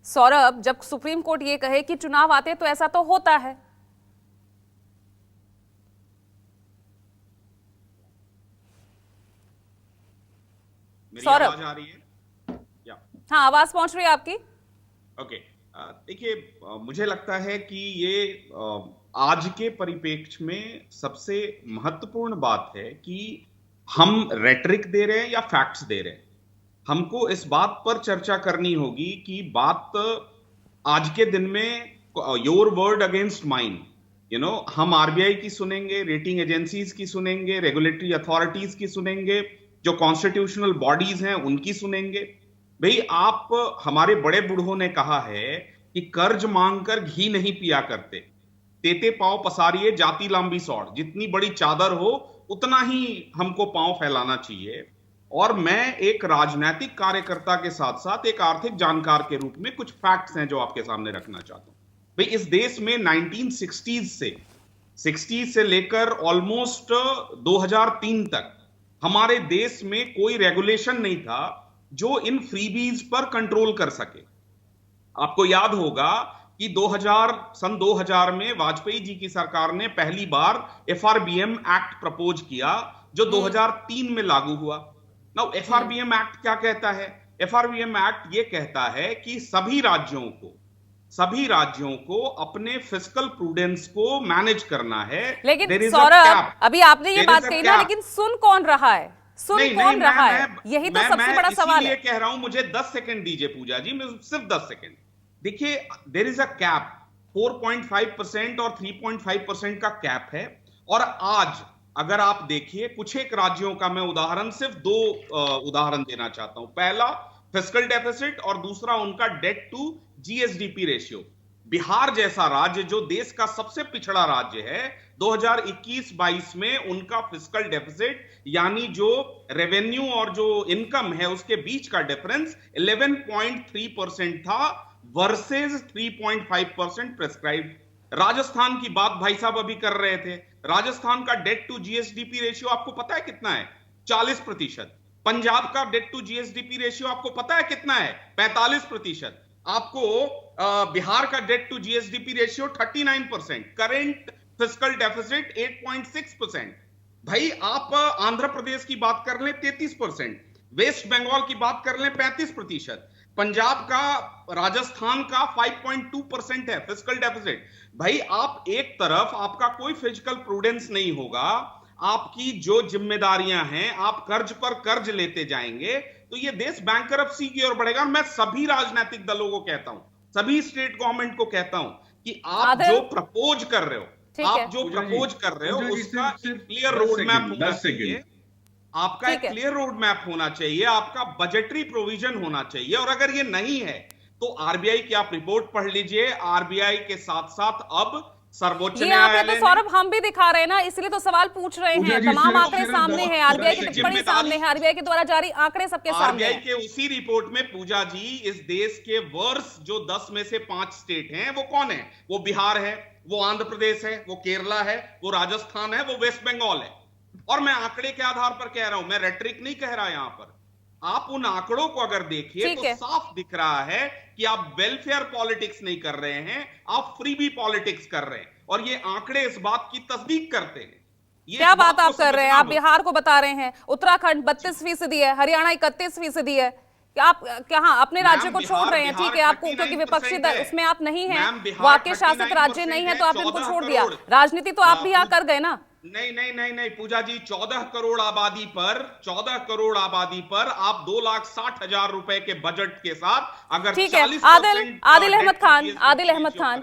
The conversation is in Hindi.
सौरभ, जब सुप्रीम कोर्ट ये कहे कि चुनाव आते तो ऐसा तो होता है। मेरी सौरभ, आवाज आ रही है? या हाँ, आवाज पहुंच रही है आपकी। ओके। देखिए, मुझे लगता है कि ये आज के परिप्रेक्ष्य में सबसे महत्वपूर्ण बात है कि हम रेटरिक दे रहे हैं या फैक्ट्स दे रहे हैं। हमको इस बात पर चर्चा करनी होगी कि बात आज के दिन में योर वर्ड अगेंस्ट माइन, हम आरबीआई की सुनेंगे, रेटिंग एजेंसीज की सुनेंगे, रेगुलेटरी अथॉरिटीज की सुनेंगे, जो कॉन्स्टिट्यूशनल बॉडीज हैं उनकी सुनेंगे। भाई, आप, हमारे बड़े बूढ़ों ने कहा है कि कर्ज मांगकर घी नहीं पिया करते, तेते पांव पसारिए जाति लांबी सौड़, जितनी बड़ी चादर हो उतना ही हमको पांव फैलाना चाहिए। और मैं एक राजनीतिक कार्यकर्ता के साथ साथ एक आर्थिक जानकार के रूप में कुछ फैक्ट्स हैं जो आपके सामने रखना चाहता हूं। भाई, इस देश में 1960 से लेकर ऑलमोस्ट 2003 तक हमारे देश में कोई रेगुलेशन नहीं था जो इन फ्रीबीज पर कंट्रोल कर सके। आपको याद होगा कि सन 2000 में वाजपेयी जी की सरकार ने पहली बार एफआरबीएम एक्ट प्रपोज किया, जो 2003 में लागू हुआ। नाउ एफआरबीएम एक्ट क्या कहता है? एफआरबीएम एक्ट ये कहता है कि सभी राज्यों को अपने फिस्कल प्रूडेंस को मैनेज करना है। लेकिन सौरभ, अभी आपने ये बात कही ना, लेकिन सुन कौन रहा है? कौन रहा है? यही तो सबसे बड़ा सवाल है। कह रहा हूं, मुझे 10 सेकंड दीजिए पूजा जी, मैं सिर्फ 10 सेकंड। देखिए, देयर इज अ कैप, 4.5% और 3.5% का कैप है। और आज अगर आप देखिए, कुछ एक राज्यों का मैं उदाहरण, सिर्फ दो उदाहरण देना चाहता हूं। पहला फिस्कल डेफिसिट और दूसरा उनका debt to GSDP ratio. Bihar जैसा राज्य जो देश का सबसे पिछड़ा राज्य है, 2021-22 में उनका फिस्कल डेफिसिट, यानी जो रेवेन्यू और जो इनकम है उसके बीच का डिफरेंस 11.3% था वर्सेस 3.5% प्रेस्क्राइब्ड। राजस्थान की बात भाई साहब अभी कर रहे थे। राजस्थान का डेट टू जीएसडीपी रेशियो आपको पता है कितना है? 40%। पंजाब का डेट टू जीएसडीपी रेशियो आपको पता है कितना है? 45%। आपको बिहार का debt to GSDP ratio 39%, current fiscal deficit 8.6%। भाई, आप आंध्र प्रदेश की बात कर लें 33%, वेस्ट बंगाल की बात कर लें 35%, पंजाब का, राजस्थान का 5.2% है फिस्कल डेफिसिट। भाई, आप एक तरफ आपका कोई फिजिकल प्रूडेंस नहीं होगा, आपकी जो जिम्मेदारियां हैं, आप कर्ज पर कर्ज लेते जाएंगे, तो ये देश बैंकरप्सी की ओर बढ़ेगा। मैं सभी राजनीतिक दलों को कहता हूं, सभी स्टेट गवर्नमेंट को कहता हूं कि आप जो प्रपोज कर रहे हो, उसका क्लियर रोड मैप होना चाहिए। आपका एक क्लियर रोड मैप होना चाहिए, आपका बजटरी प्रोविजन होना चाहिए। और अगर ये नहीं है तो आरबीआई की आप रिपोर्ट पढ़ लीजिए। आरबीआई के साथ साथ अब सर्वोच्च न्यायालय, तो सौरभ हम भी दिखा रहे हैं ना, इसलिए तो सवाल पूछ रहे हैं। तमाम आंकड़े सामने हैं, आरबीआई की टिप्पणी सामने है, आरबीआई के द्वारा जारी आंकड़े सबके सामने हैं। आरबीआई के उसी रिपोर्ट में पूजा जी, इस देश के वर्ष जो 10 में से 5 स्टेट हैं वो कौन है? वो बिहार है, वो आंध्र प्रदेश है, वो केरला है, वो राजस्थान है, वो वेस्ट बंगाल है। और मैं आंकड़े के आधार पर कह रहा हूं, मैं रेटरिक नहीं कह रहा यहां पर। आप उन आंकड़ों को अगर देखिए तो साफ दिख रहा है कि आप वेलफेयर पॉलिटिक्स नहीं कर रहे हैं, आप फ्रीबी पॉलिटिक्स कर रहे हैं। और ये आंकड़े इस बात की तस्दीक करते हैं। क्या बात आप कर रहे हैं? आप बिहार को बता रहे हैं, उत्तराखंड 32% है, हरियाणा 31% है। क्या आप अपने राज्य को छोड़ रहे हैं? ठीक है, आपको क्योंकि विपक्षी दल उसमें आप नहीं हैं, वाकई शासित राज्य नहीं है, तो आपने उनको छोड़ दिया। राजनीति तो आप भी यहाँ कर गए ना। नहीं पूजा जी, 14 करोड़ आबादी पर आप 2,60,000 रुपए के बजट के साथ अगर ठीक है, आदिल अहमद खान